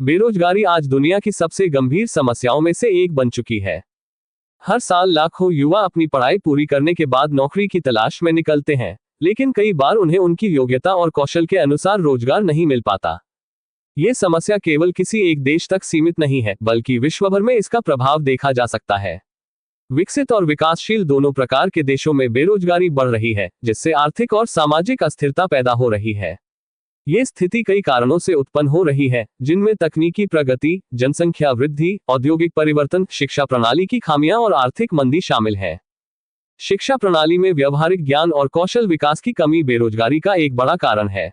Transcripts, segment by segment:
बेरोजगारी आज दुनिया की सबसे गंभीर समस्याओं में से एक बन चुकी है। हर साल लाखों युवा अपनी पढ़ाई पूरी करने के बाद नौकरी की तलाश में निकलते हैं, लेकिन कई बार उन्हें उनकी योग्यता और कौशल के अनुसार रोजगार नहीं मिल पाता। ये समस्या केवल किसी एक देश तक सीमित नहीं है, बल्कि विश्व भर में इसका प्रभाव देखा जा सकता है। विकसित और विकासशील दोनों प्रकार के देशों में बेरोजगारी बढ़ रही है, जिससे आर्थिक और सामाजिक अस्थिरता पैदा हो रही है। ये स्थिति कई कारणों से उत्पन्न हो रही है, जिनमें तकनीकी प्रगति, जनसंख्या वृद्धि, औद्योगिक परिवर्तन, शिक्षा प्रणाली की खामियां और आर्थिक मंदी शामिल है। शिक्षा प्रणाली में व्यवहारिक ज्ञान और कौशल विकास की कमी बेरोजगारी का एक बड़ा कारण है।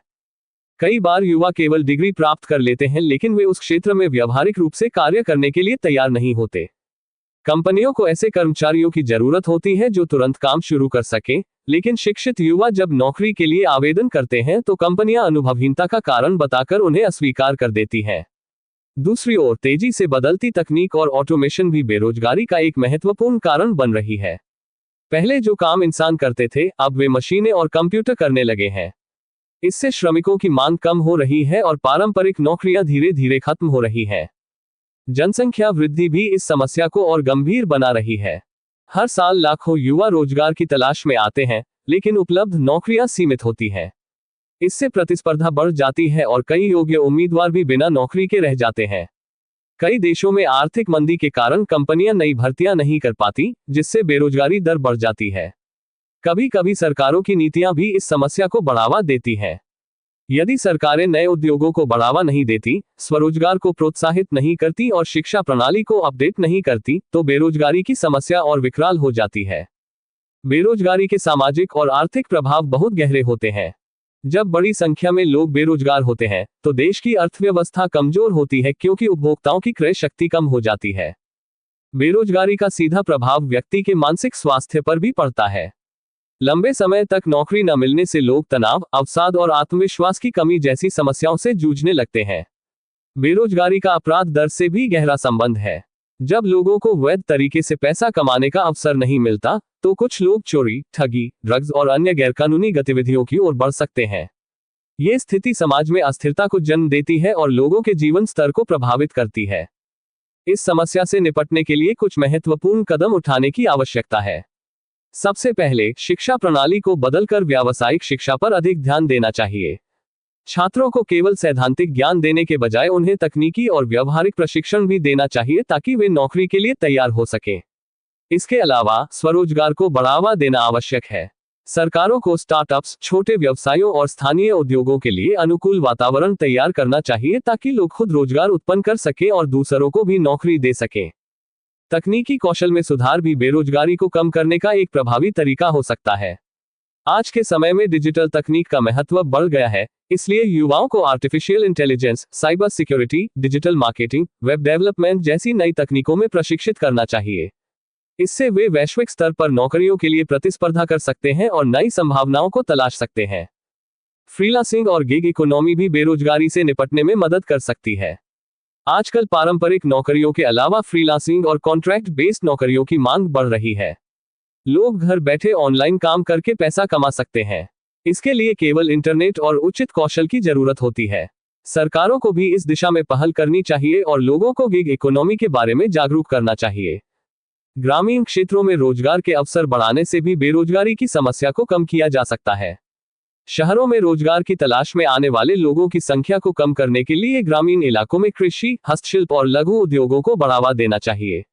कई बार युवा केवल डिग्री प्राप्त कर लेते हैं, लेकिन वे उस क्षेत्र में व्यवहारिक रूप से कार्य करने के लिए तैयार नहीं होते। कंपनियों को ऐसे कर्मचारियों की जरूरत होती है जो तुरंत काम शुरू कर सकें, लेकिन शिक्षित युवा जब नौकरी के लिए आवेदन करते हैं तो कंपनियां अनुभवहीनता का कारण बताकर उन्हें अस्वीकार कर देती हैं। दूसरी ओर तेजी से बदलती तकनीक और ऑटोमेशन भी बेरोजगारी का एक महत्वपूर्ण कारण बन रही है। पहले जो काम इंसान करते थे, अब वे मशीनें और कंप्यूटर करने लगे हैं। इससे श्रमिकों की मांग कम हो रही है और पारंपरिक नौकरियां धीरे धीरे खत्म हो रही हैं। जनसंख्या वृद्धि भी इस समस्या को और गंभीर बना रही है। हर साल लाखों युवा रोजगार की तलाश में आते हैं, लेकिन उपलब्ध नौकरियां सीमित होती हैं। इससे प्रतिस्पर्धा बढ़ जाती है और कई योग्य उम्मीदवार भी बिना नौकरी के रह जाते हैं। कई देशों में आर्थिक मंदी के कारण कंपनियां नई भर्तियां नहीं कर पाती, जिससे बेरोजगारी दर बढ़ जाती है। कभी कभी सरकारों की नीतियां भी इस समस्या को बढ़ावा देती हैं। यदि सरकारें नए उद्योगों को बढ़ावा नहीं देती, स्वरोजगार को प्रोत्साहित नहीं करती और शिक्षा प्रणाली को अपडेट नहीं करती, तो बेरोजगारी की समस्या और विकराल हो जाती है। बेरोजगारी के सामाजिक और आर्थिक प्रभाव बहुत गहरे होते हैं। जब बड़ी संख्या में लोग बेरोजगार होते हैं, तो देश की अर्थव्यवस्था कमजोर होती है, क्योंकि उपभोक्ताओं की क्रय शक्ति कम हो जाती है। बेरोजगारी का सीधा प्रभाव व्यक्ति के मानसिक स्वास्थ्य पर भी पड़ता है। लंबे समय तक नौकरी न मिलने से लोग तनाव, अवसाद और आत्मविश्वास की कमी जैसी समस्याओं से जूझने लगते हैं। बेरोजगारी का अपराध दर से भी गहरा संबंध है। जब लोगों को वैध तरीके से पैसा कमाने का अवसर नहीं मिलता, तो कुछ लोग चोरी, ठगी, ड्रग्स और अन्य गैरकानूनी गतिविधियों की ओर बढ़ सकते हैं। ये स्थिति समाज में अस्थिरता को जन्म देती है और लोगों के जीवन स्तर को प्रभावित करती है। इस समस्या से निपटने के लिए कुछ महत्वपूर्ण कदम उठाने की आवश्यकता है। सबसे पहले, शिक्षा प्रणाली को बदलकर व्यावसायिक शिक्षा पर अधिक ध्यान देना चाहिए। छात्रों को केवल सैद्धांतिक ज्ञान देने के बजाय उन्हें तकनीकी और व्यावहारिक प्रशिक्षण भी देना चाहिए, ताकि वे नौकरी के लिए तैयार हो सकें। इसके अलावा स्वरोजगार को बढ़ावा देना आवश्यक है। सरकारों को स्टार्टअप्स, छोटे व्यवसायों और स्थानीय उद्योगों के लिए अनुकूल वातावरण तैयार करना चाहिए, ताकि लोग खुद रोजगार उत्पन्न कर सकें और दूसरों को भी नौकरी दे सकें। तकनीकी कौशल में सुधार भी बेरोजगारी को कम करने का एक प्रभावी तरीका हो सकता है। आज के समय में डिजिटल तकनीक का महत्व बढ़ गया है, इसलिए युवाओं को artificial intelligence, cyber security, digital marketing, web development जैसी नई तकनीकों में प्रशिक्षित करना चाहिए। इससे वे वैश्विक स्तर पर नौकरियों के लिए प्रतिस्पर्धा कर सकते हैं और नई संभावनाओं को तलाश सकते हैं। फ्रीलांसिंग और गिग इकोनॉमी भी बेरोजगारी से निपटने में मदद कर सकती है। आजकल पारंपरिक नौकरियों के अलावा फ्रीलांसिंग और कॉन्ट्रैक्ट बेस्ड नौकरियों की मांग बढ़ रही है। लोग घर बैठे ऑनलाइन काम करके पैसा कमा सकते हैं। इसके लिए केवल इंटरनेट और उचित कौशल की जरूरत होती है। सरकारों को भी इस दिशा में पहल करनी चाहिए और लोगों को गिग इकोनॉमी के बारे में जागरूक करना चाहिए। ग्रामीण क्षेत्रों में रोजगार के अवसर बढ़ाने से भी बेरोजगारी की समस्या को कम किया जा सकता है। शहरों में रोजगार की तलाश में आने वाले लोगों की संख्या को कम करने के लिए ग्रामीण इलाकों में कृषि, हस्तशिल्प और लघु उद्योगों को बढ़ावा देना चाहिए।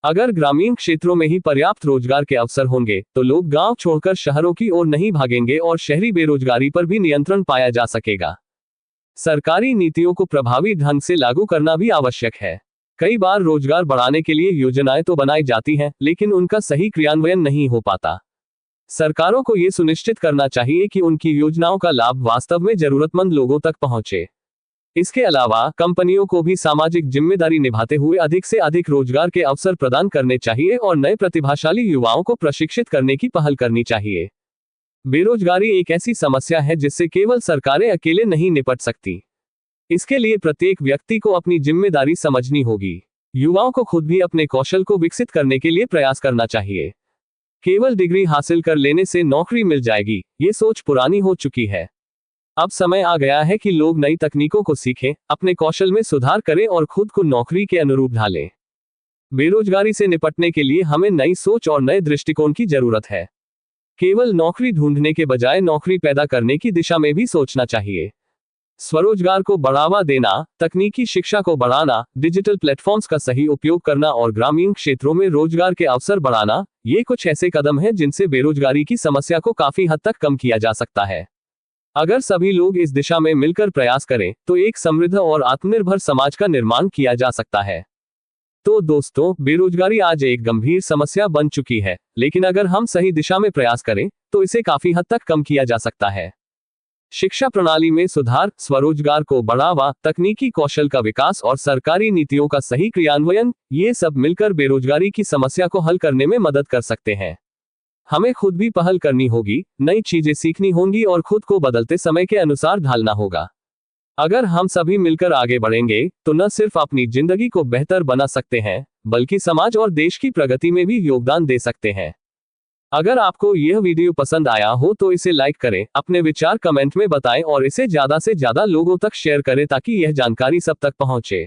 अगर ग्रामीण क्षेत्रों में ही पर्याप्त रोजगार के अवसर होंगे, तो लोग गांव छोड़कर शहरों की ओर नहीं भागेंगे और शहरी बेरोजगारी पर भी नियंत्रण पाया जा सकेगा। सरकारी नीतियों को प्रभावी ढंग से लागू करना भी आवश्यक है। कई बार रोजगार बढ़ाने के लिए योजनाएं तो बनाई जाती हैं, लेकिन उनका सही क्रियान्वयन नहीं हो पाता। सरकारों को यह सुनिश्चित करना चाहिए कि उनकी योजनाओं का लाभ वास्तव में जरूरतमंद लोगों तक पहुंचे। इसके अलावा कंपनियों को भी सामाजिक जिम्मेदारी निभाते हुए अधिक से अधिक रोजगार के अवसर प्रदान करने चाहिए और नए प्रतिभाशाली युवाओं को प्रशिक्षित करने की पहल करनी चाहिए। बेरोजगारी एक ऐसी समस्या है जिससे केवल सरकारें अकेले नहीं निपट सकती। इसके लिए प्रत्येक व्यक्ति को अपनी जिम्मेदारी समझनी होगी। युवाओं को खुद भी अपने कौशल को विकसित करने के लिए प्रयास करना चाहिए। केवल डिग्री हासिल कर लेने से नौकरी मिल जाएगी, ये सोच पुरानी हो चुकी है। अब समय आ गया है कि लोग नई तकनीकों को सीखें, अपने कौशल में सुधार करें और खुद को नौकरी के अनुरूप ढालें। बेरोजगारी से निपटने के लिए हमें नई सोच और नए दृष्टिकोण की जरूरत है। केवल नौकरी ढूंढने के बजाय नौकरी पैदा करने की दिशा में भी सोचना चाहिए। स्वरोजगार को बढ़ावा देना, तकनीकी शिक्षा को बढ़ाना, डिजिटल प्लेटफॉर्म्स का सही उपयोग करना और ग्रामीण क्षेत्रों में रोजगार के अवसर बढ़ाना, ये कुछ ऐसे कदम हैं जिनसे बेरोजगारी की समस्या को काफी हद तक कम किया जा सकता है। अगर सभी लोग इस दिशा में मिलकर प्रयास करें तो एक समृद्ध और आत्मनिर्भर समाज का निर्माण किया जा सकता है। तो दोस्तों, बेरोजगारी आज एक गंभीर समस्या बन चुकी है, लेकिन अगर हम सही दिशा में प्रयास करें तो इसे काफी हद तक कम किया जा सकता है। शिक्षा प्रणाली में सुधार, स्वरोजगार को बढ़ावा, तकनीकी कौशल का विकास और सरकारी नीतियों का सही क्रियान्वयन, ये सब मिलकर बेरोजगारी की समस्या को हल करने में मदद कर सकते हैं। हमें खुद भी पहल करनी होगी, नई चीजें सीखनी होंगी और खुद को बदलते समय के अनुसार ढालना होगा। अगर हम सभी मिलकर आगे बढ़ेंगे तो न सिर्फ अपनी जिंदगी को बेहतर बना सकते हैं, बल्कि समाज और देश की प्रगति में भी योगदान दे सकते हैं। अगर आपको यह वीडियो पसंद आया हो तो इसे लाइक करें, अपने विचार कमेंट में बताएं और इसे ज्यादा से ज्यादा लोगों तक शेयर करें ताकि यह जानकारी सब तक पहुंचे।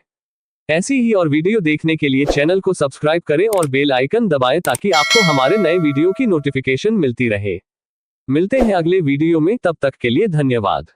ऐसी ही और वीडियो देखने के लिए चैनल को सब्सक्राइब करें और बेल आइकन दबाएं ताकि आपको हमारे नए वीडियो की नोटिफिकेशन मिलती रहे। मिलते हैं अगले वीडियो में, तब तक के लिए धन्यवाद।